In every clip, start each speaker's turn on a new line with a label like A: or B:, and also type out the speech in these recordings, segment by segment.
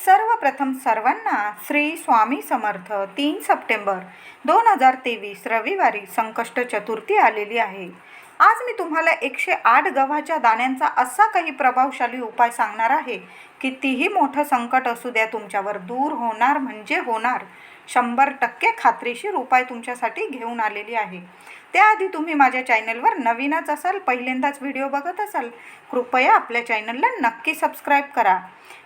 A: सर्वप्रथम सर्वांना श्री स्वामी समर्थ. 3 सप्टेंबर 2023 रविवारी संकष्ट चतुर्थी आलेली आहे. आज मी तुम्हाला 108 गव्हाच्या दाण्यांचा असा काही प्रभावशाली उपाय सांगणार आहे, कितीही मोठं संकट असू द्या तुमच्यावर दूर होणार म्हणजे होणार. 100% खात्रीशीर उपाय तुमच्यासाठी घेऊन आलेली आहे. त्याआधी तुम्ही माझ्या चॅनलवर नवीनच असाल, पहिल्यांदाच व्हिडिओ बघत असाल, कृपया आपल्या चॅनलला नक्की सबस्क्राईब करा.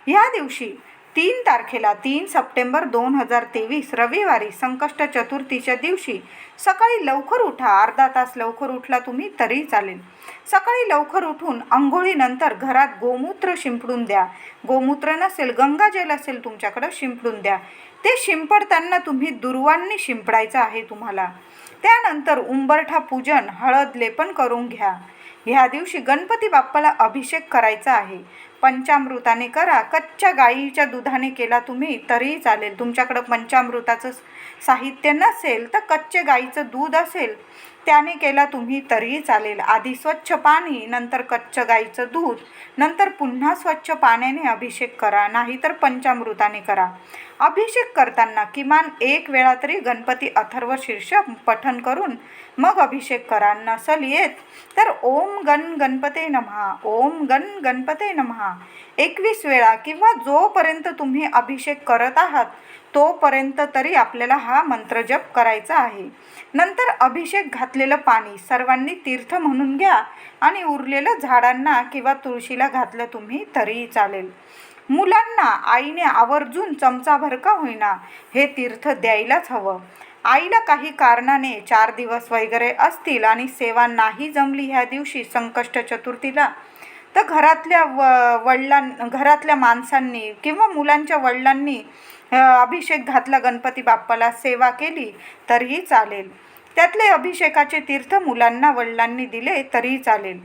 A: ह्या दिवशी 3 तारखेला 3 सप्टेंबर 2023 रविवारी संकष्ट चतुर्थीच्या दिवशी सकाळी लवकर उठा. अर्धा तास लवकर उठला तुम्ही तरी चालेल. सकाळी लवकर उठून अंघोळीनंतर घरात गोमूत्र शिंपडून द्या. गोमूत्र नसेल, गंगाजल असेल तुमच्याकडं, शिंपडून द्या. ते शिंपडताना तुम्ही दुर्वांनी शिंपडायचं आहे तुम्हाला. त्यानंतर उंबरठा पूजन, हळद लेपन करून घ्या. ह्या दिवशी गणपती बाप्पाला अभिषेक करायचा आहे. पंचामृताने करा. कच्च्या गाईच्या दुधाने केला तुम्ही तरीही चालेल. तुमच्याकडं पंचामृताचं साहित्य नसेल तर कच्चे गाईचं दूध असेल त्याने केला तुम्ही तरीही चालेल. आधी स्वच्छ पाणी, नंतर कच्चं गाईचं दूध, नंतर पुन्हा स्वच्छ पाण्याने अभिषेक करा, नाहीतर पंचामृताने करा. अभिषेक करताना किमान 1 वेळा तरी गणपती अथर्व शीर्ष पठण करून मग अभिषेक करा. नसल येत तर ओम गण गणपते नमः, ओम गण गणपते नमः 21 वेळा किंवा जोपर्यंत तुम्ही अभिषेक करत आहात तोपर्यंत तरी आपल्याला हा मंत्र जप करायचा आहे. नंतर अभिषेक घातलेलं पाणी सर्वांनी तीर्थ म्हणून घ्या आणि उरलेलं झाडांना किंवा तुळशीला घातलं तुम्ही तरीही चालेल. मुलांना आईने आवर्जून चमचाभर का होईना हे तीर्थ द्यायलाच हवं. आईला काही कारणाने 4 दिवस वगैरे असतील आणि सेवा नाही जमली ह्या दिवशी संकष्ट चतुर्थीला, तर घरातल्या माणसांनी किंवा मुलांच्या वडिलांनी अभिषेक घातला गणपती बाप्पाला, सेवा केली तरीही चालेल. त्यातले अभिषेकाचे तीर्थ मुलांना वडिलांनी दिले तरीही चालेल.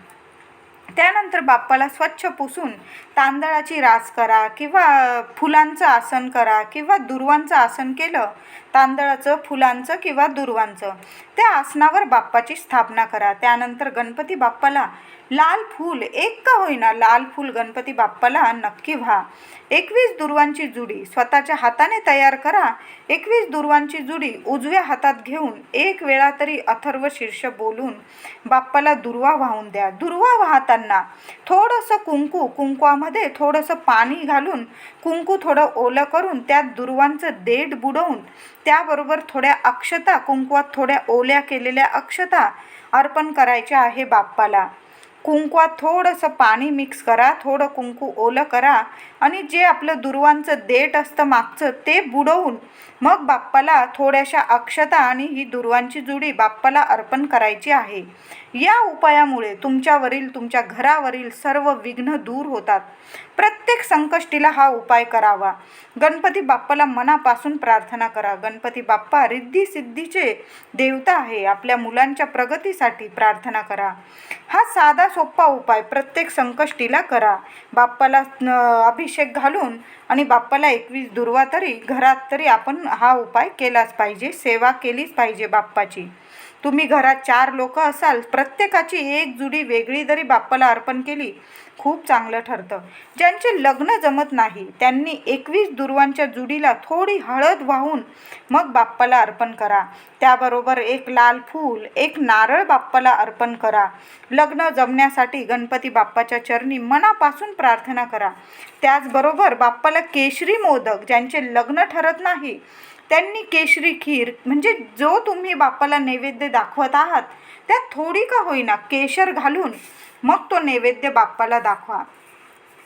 A: त्यानंतर बाप्पाला स्वच्छ पुसून तांदळाची रास करा किंवा फुलांचं आसन करा किंवा दुर्वांचं आसन केलं, तांदळाचं, फुलांचं किंवा दुर्वांचं, त्या आसनावर बाप्पाची स्थापना करा. त्यानंतर गणपती बाप्पाला लाल फूल, एक का होईना लाल फूल गणपती बाप्पाला नक्की व्हा. 21 दुर्वांची जुडी स्वतःच्या हाताने तयार करा. 21 दुर्वांची जुडी उजव्या हातात घेऊन 1 वेळा तरी अथर्व शीर्ष बोलून बाप्पाला दुर्वा वाहून द्या. दुर्वा वाहताना थोडंसं कुंकवामध्ये थोडंसं पाणी घालून कुंकू थोडं ओलं करून त्यात दुर्वांचं देठ बुडवून त्याबरोबर थोड्या अक्षता, कुंकवात थोड्या ओल्या केलेल्या अक्षता अर्पण करायच्या आहे बाप्पाला. कुंकवात थोडंसं पाणी मिक्स करा, थोडं कुंकू ओलं करा आणि जे आपलं दुर्वांचं देठ असतं मागचं ते बुडवून मग बाप्पाला थोड्याशा अक्षता आणि ही दुर्वांची जुडी बाप्पाला अर्पण करायची आहे. या उपायामुळे तुमच्यावरील, तुमच्या घरावरील सर्व विघ्न दूर होतात. प्रत्येक संकष्टीला हा उपाय करावा. गणपती बाप्पाला मनापासून प्रार्थना करा. गणपती बाप्पा रिद्धी सिद्धीचे देवता आहे. आपल्या मुलांच्या प्रगतीसाठी प्रार्थना करा. हा साधा सोपा उपाय प्रत्येक संकष्टीला करा. बाप्पाला अभिषेक घालून आणि बाप्पाला 21 दुर्वा तरी घरात तरी आपण हा उपाय केलाच पाहिजे. सेवा केलीच पाहिजे बाप्पाची. तुम्ही घरात 4 लोक असाल, प्रत्येकाची एक जुडी वेगळी जरी बाप्पाला अर्पण केली खूप चांगलं ठरतं. ज्यांचे लग्न जमत नाही त्यांनी 21 दुर्वांच्या जुडीला थोडी हळद वाहून मग बाप्पाला अर्पण करा. त्याबरोबर 1 लाल फूल, 1 नारळ बाप्पाला अर्पण करा. लग्न जमण्यासाठी गणपती बाप्पाच्या चरणी मनापासून प्रार्थना करा. त्याचबरोबर बाप्पाला केशरी मोदक, ज्यांचे लग्न ठरत नाही त्यांनी केशरी खीर, म्हणजे जो तुम्ही बाप्पाला नैवेद्य दाखवत आहात त्यात थोडी का होईना केशर घालून मग तो नैवेद्य बाप्पाला दाखवा.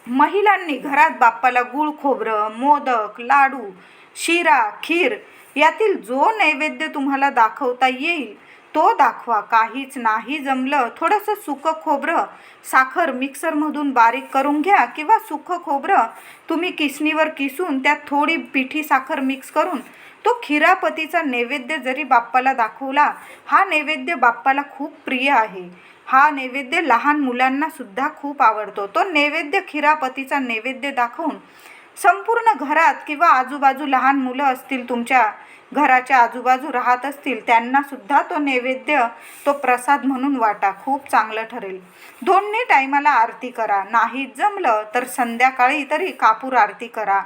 A: महिलांनी घरात बाप्पाला गूळ खोबरं, मोदक, लाडू, शिरा, खीर यातील जो नैवेद्य तुम्हाला दाखवता येईल तो दाखवा. काहीच नाही जमलं, थोडंसं सुकं खोबरं, साखर मिक्सरमधून बारीक करून घ्या किंवा सुकं खोबरं तुम्ही किसणीवर किसून त्यात थोडी पिठी साखर मिक्स करून तो खिरापतीचा नैवेद्य जरी बाप्पाला दाखवला, हा नैवेद्य बाप्पाला खूप प्रिय आहे. हा नैवेद्य लहान मुलांना सुद्धा खूप आवडतो. तो नैवेद्य खिरापतीचा नैवेद्य दाखवून संपूर्ण घरात किंवा आजूबाजू लहान मुलं असतील, तुमच्या घराच्या आजूबाजू राहत असतील, त्यांना सुद्धा तो नैवेद्य, तो प्रसाद म्हणून वाटा. खूप चांगलं ठरेल. दोन्ही टायमाला आरती करा. नाही जमलं तर संध्याकाळी तरी कापूर आरती करा.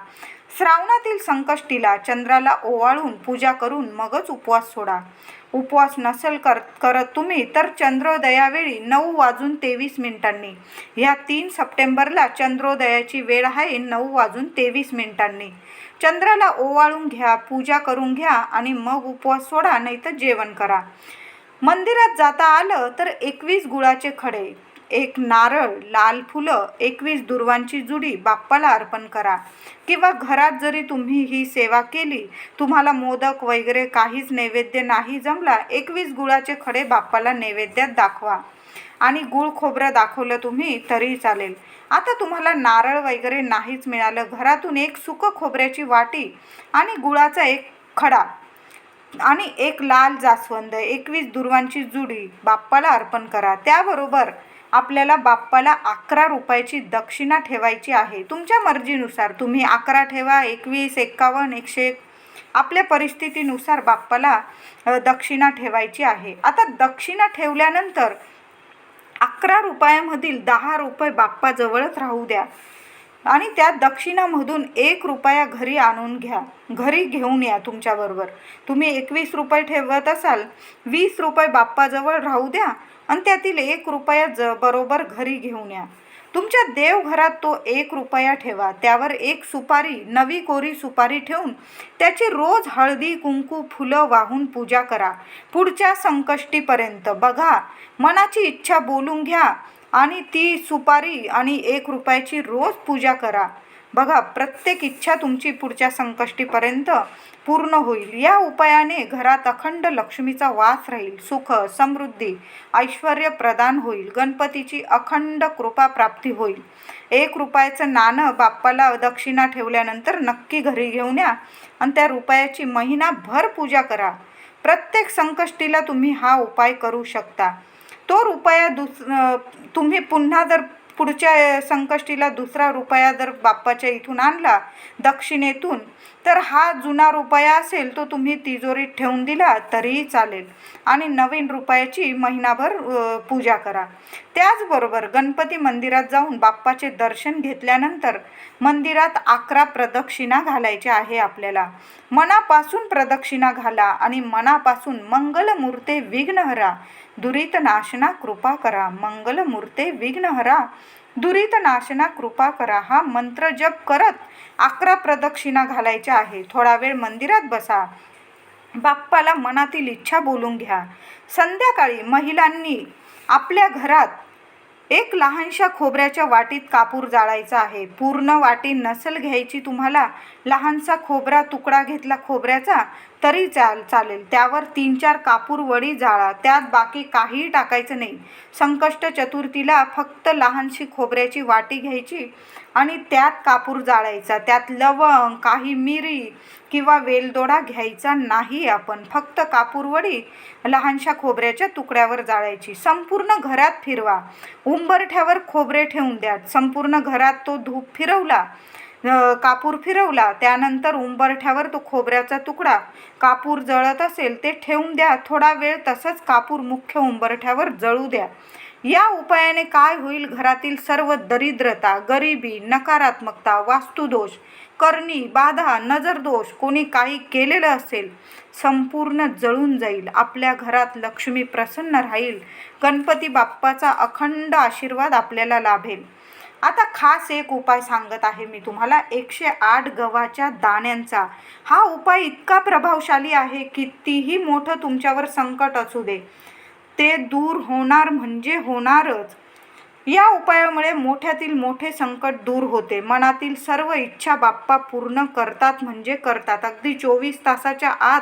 A: श्रावणातील संकष्टीला चंद्राला ओवाळून पूजा करून मगच उपवास सोडा. उपवास नसेल करत तुम्ही तर चंद्रोदयावेळी 9:23 ह्या 3 सप्टेंबरला चंद्रोदयाची वेळ आहे 9:23. चंद्राला ओवाळून घ्या, पूजा करून घ्या आणि मग उपवास सोडा, नाही तर जेवण करा. मंदिरात जाता आलं तर 21 गुळाचे खडे, 1 नारळ, लाल फुलं, 21 दुर्वांची जुडी बाप्पाला अर्पण करा. किंवा घरात जरी तुम्ही ही सेवा केली, तुम्हाला मोदक वगैरे काहीच नैवेद्य नाही जमला, 21 गुळाचे खडे बाप्पाला नैवेद्यात दाखवा आणि गुळ खोबरं दाखवलं तुम्ही तरी चालेल. आता तुम्हाला नारळ वगैरे नाहीच मिळालं, घरातून 1 सुकं खोबऱ्याची वाटी आणि गुळाचा 1 खडा आणि 1 लाल जास्वंद, 21 दुर्वांची जुडी बाप्पाला अर्पण करा. त्याबरोबर आपल्याला बाप्पाला 11 रुपयाची दक्षिणा ठेवायची आहे. तुमच्या मर्जीनुसार तुम्ही 11 ठेवा, 21, 51, 101, आपल्या परिस्थितीनुसार बाप्पाला दक्षिणा ठेवायची आहे. आता दक्षिणा ठेवल्यानंतर 11 रुपयामधील 10 रुपये बाप्पाजवळच राहू द्या आणि त्या दक्षिणामधून 1 रुपया घरी आणून घ्या, घरी घेऊन या तुमच्याबरोबर. तुम्ही 21 रुपये ठेवत असाल, 20 रुपये बाप्पाजवळ राहू द्या आणि त्यातील 1 रुपया बरोबर घरी घेऊन या. तुमच्या देवघरात तो 1 रुपया ठेवा, त्यावर 1 सुपारी, नवी कोरी सुपारी ठेवून त्याची रोज हळदी कुंकू फुलं वाहून पूजा करा. पुढच्या संकष्टीपर्यंत बघा, मनाची इच्छा बोलून घ्या आणि ती सुपारी आणि 1 रुपयाची रोज पूजा करा. बघा, प्रत्येक इच्छा तुमची पुढच्या संकष्टीपर्यंत पूर्ण होईल. या उपायाने घरात अखंड लक्ष्मीचा वास राहील, सुख समृद्धी ऐश्वर्य प्रदान होईल, गणपतीची अखंड कृपा प्राप्ती होईल. 1 रुपयाचं नाणं बाप्पाला दक्षिणा ठेवल्यानंतर नक्की घरी घेऊन या आणि त्या रुपयाची महिनाभर पूजा करा. प्रत्येक संकष्टीला तुम्ही हा उपाय करू शकता. तो रुपया तुम्ही पुन्हा जर पुढच्या संकष्टीला दुसरा रुपया जर बाप्पाच्या इथून आणला दक्षिणेतून, तर हा जुना रुपया असेल तो तुम्ही तिजोरीत ठेवून दिला तरीही चालेल आणि नवीन रुपयाची महिनाभर पूजा करा. त्याचबरोबर गणपती मंदिरात जाऊन बाप्पाचे दर्शन घेतल्यानंतर मंदिरात 11 प्रदक्षिणा घालायच्या आहे आपल्याला. मनापासून प्रदक्षिणा घाला आणि मनापासून मंगलमूर्ते विघ्नहरा दुरित नाशना कृपा करा, मंगलमूर्ते विघ्नहरा दुरित नाशना कृपा करा हा मंत्र जप करत 11 प्रदक्षिणा घालायच्या आहे. थोडा वेळ मंदिरात बसा, बाप्पाला मनातील इच्छा बोलून घ्या. संध्याकाळी महिलांनी आपल्या घरात 1 लहानशा खोबऱ्याच्या वाटीत कापूर जाळायचा आहे. पूर्ण वाटी नसेल घ्यायची तुम्हाला, लहानसा खोबरा तुकडा घेतला खोबऱ्याचा तरी चालेल. त्यावर 3-4 कापूर वडी जाळा, त्यात बाकी काहीही टाकायचं नाही. संकष्ट चतुर्थीला फक्त लहानशी खोबऱ्याची वाटी घ्यायची आणि त्यात कापूर जाळायचा. त्यात लवंग, काही मिरी किंवा वेलदोडा घ्यायचा नाही आपण, फक्त कापूर वडी लहानशा खोबऱ्याच्या तुकड्यावर जाळायची. संपूर्ण घरात फिरवा, उंबरठ्यावर खोबरे ठेवून द्या. संपूर्ण घरात तो धूप फिरवला, कापूर फिरवला, त्यानंतर उंबरठ्यावर तो खोबऱ्याचा तुकडा कापूर जळत असेल ते ठेवून द्या. थोडा वेळ तसंच कापूर मुख्य उंबरठ्यावर जळू द्या. या उपायाने काय होईल, घरातील सर्व दरिद्रता, गरिबी, नकारात्मकता, वास्तुदोष, करणी, बाधा, नजरदोष कोणी काही केलेलं असेल संपूर्ण जळून जाईल. आपल्या घरात लक्ष्मी प्रसन्न राहील. गणपती बाप्पाचा अखंड आशीर्वाद आपल्याला लाभेल. आता खास एक उपाय सांगत आहे मी तुम्हाला, 108 गव्हाच्या दाण्यांचा. हा उपाय इतका प्रभावशाली आहे, कितीही मोठं तुमच्यावर संकट असू दे ते दूर होणार म्हणजे होणारच. या उपायामुळे मोठ्यातील मोठे संकट दूर होते. मनातील सर्व इच्छा बाप्पा पूर्ण करतात म्हणजे करतात. अगदी 24 तासाच्या आत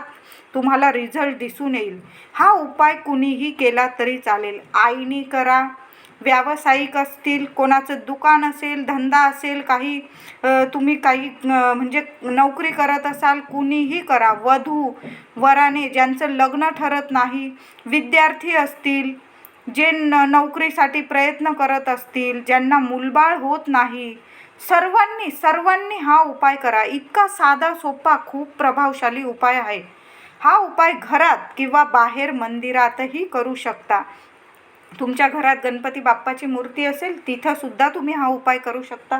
A: तुम्हाला रिझल्ट दिसून येईल. हा उपाय कुणीही केला तरी चालेल. आईनी करा, व्यावसायिक असतील, कोणाचं दुकान असेल, धंदा असेल, काही तुम्ही काही म्हणजे नोकरी करत असाल, कुणीही करा. वधू वराने ज्यांचं लग्न ठरत नाही, विद्यार्थी असतील, जे नोकरीसाठी प्रयत्न करत असतील, ज्यांना मूलबाळ होत नाही, सर्वांनी हा उपाय करा. इतका साधा सोपा खूप प्रभावशाली उपाय आहे. हा उपाय घरात किंवा बाहेर मंदिरातही करू शकता. तुमच्या घरात गणपती बाप्पाची मूर्ती असेल तिथं सुद्धा तुम्ही हा उपाय करू शकता.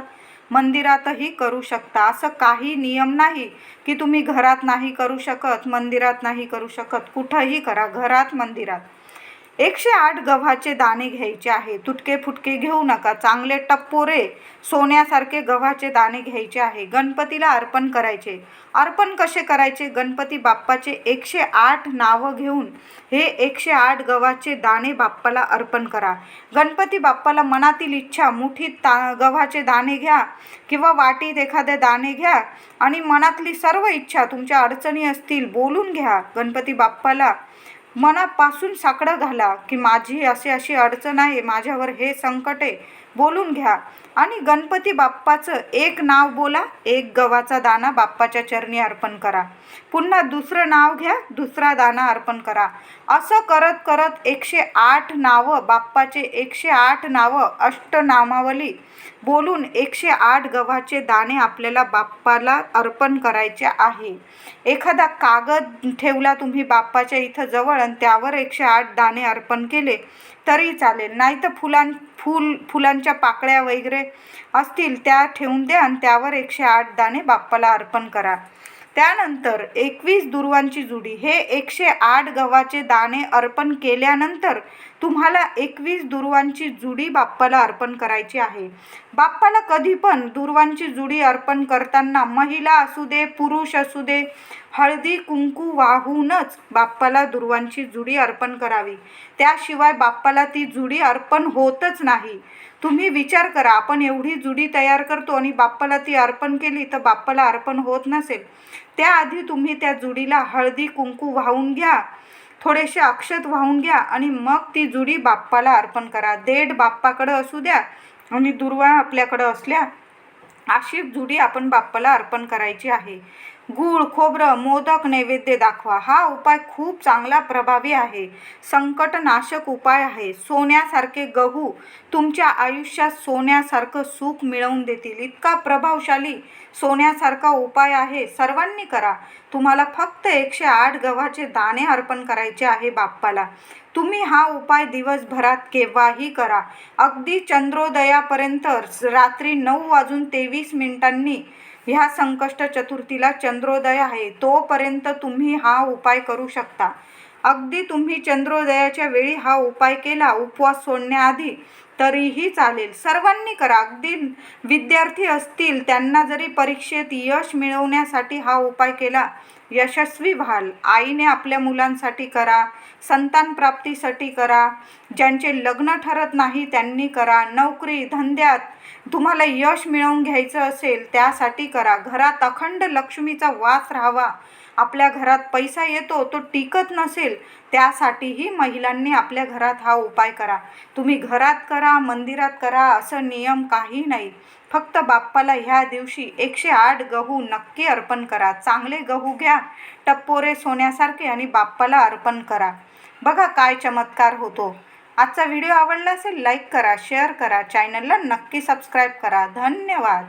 A: मंदिरातही करू शकता. असं काही नियम नाही की तुम्ही घरात नाही करू शकत, मंदिरात नाही करू शकत. कुठंही करा, घरात, मंदिरात. 108 गव्हाचे दाणे घ्यायचे आहे. तुटके फुटके घेऊ नका, चांगले टप्पोरे सोन्यासारखे गव्हाचे दाणे घ्यायचे आहे. गणपतीला अर्पण करायचे. अर्पण कसे करायचे? गणपती बाप्पाचे 108 नावं घेऊन हे 108 गव्हाचे दाणे बाप्पाला अर्पण करा. गणपती बाप्पाला मनातील इच्छा, मुठीत गव्हाचे दाणे घ्या किंवा वाटीत एखादे दाणे घ्या आणि मनातली सर्व इच्छा, तुमच्या अडचणी असतील, बोलून घ्या. गणपती बाप्पाला मनापासून साकडं घाला की माझी अशी अडचण आहे, माझ्यावर हे संकट आहे, बोलून घ्या. आणि गणपती बाप्पाचं एक नाव बोला, एक गव्हाचा दाणा बाप्पाच्या चरणी अर्पण करा. पुन्हा दुसरं नाव घ्या, दुसरा दाणा अर्पण करा. असं करत करत 108 नावं, बाप्पाचे 108 नावं, अष्टनामावली बोलून 108 गव्हाचे दाणे आपल्याला बाप्पाला अर्पण करायचे आहे. एखादा कागद ठेवला तुम्ही बाप्पाच्या इथं जवळ आणि त्यावर 108 दाणे अर्पण केले तरी चालेल. नाही तर फुलांच्या पाकळ्या वगैरे असतील त्या ठेवून द्या आणि त्यावर 108 दाणे बाप्पाला अर्पण करा. त्यानंतर 21 दुर्वांची जुडी, हे 108 गव्हाचे दाणे अर्पण केल्यानंतर तुम्हाला 21 दुर्वांची जुडी बाप्पाला अर्पण करायची आहे. बाप्पाला कधी पण दुर्वांची जुडी अर्पण करताना, महिला असू दे, पुरुष असू दे, हळदी कुंकू वाहूनच बाप्पाला दुर्वांची जुडी अर्पण करावी. त्याशिवाय बाप्पाला ती जुडी अर्पण होतच नाही. तुम्ही विचार करा, आपण एवढी जुडी तयार करतो आणि बाप्पाला ती अर्पण केली तर बाप्पाला अर्पण होत नसेल. त्याआधी तुम्ही त्या जुडीला हळदी कुंकू वाहून घ्या, थोडेसे अक्षत वाहून घ्या आणि मग ती जुडी बाप्पाला अर्पण करा. देठ बाप्पाकडं असू द्या आणि दुर्वा आपल्याकडं असल्या अशी जुडी आपण बाप्पाला अर्पण करायची आहे. गूळ, खोबरं, मोदक नैवेद्य दाखवा. हा उपाय खूप चांगला प्रभावी आहे, संकटनाशक उपाय आहे. सोन्यासारखे गहू तुमच्या आयुष्यात सोन्यासारखं सुख मिळवून देतील. इतका प्रभावशाली सोन्यासारखा उपाय आहे. सर्वांनी करा. तुम्हाला फक्त 108 गव्हाचे दाणे अर्पण करायचे आहे बाप्पाला. तुम्ही हा उपाय दिवसभरात केव्हाही करा. अगदी चंद्रोदयापर्यंत, रात्री 9:23 ह्या संकष्ट चतुर्थीला चंद्रोदय आहे तोपर्यंत तुम्ही हा उपाय करू शकता. अगदी तुम्ही चंद्रोदयाच्या वेळी हा उपाय केला, उपवास सोडण्याआधी, तरीही चालेल. सर्वांनी करा. अगदी विद्यार्थी असतील त्यांना जरी परीक्षेत यश मिळवण्यासाठी हा उपाय केला, यशस्वी व्हाल. आईने आपल्या मुलांसाठी करा, संतान प्राप्तीसाठी करा, ज्यांचे लग्न ठरत नाही त्यांनी करा, नोकरी धंद्यात तुम्हाला यश मिळवून घ्यायचं असेल त्यासाठी करा. घरात अखंड लक्ष्मीचा वास राहावा, आपल्या घरात पैसा येतो तो टिकत नसेल त्यासाठीही महिलांनी आपल्या घरात हा उपाय करा. तुम्ही घरात करा, मंदिरात करा, असं नियम काही नाही. फक्त बाप्पाला ह्या दिवशी 108 गहू नक्की अर्पण करा. चांगले गहू घ्या, टप्पोरे सोन्यासारखे, आणि बाप्पाला अर्पण करा. बघा काय चमत्कार होतो. आजचा व्हिडिओ आवडला असेल लाईक करा, शेअर करा, चॅनलला नक्की सबस्क्राईब करा. धन्यवाद.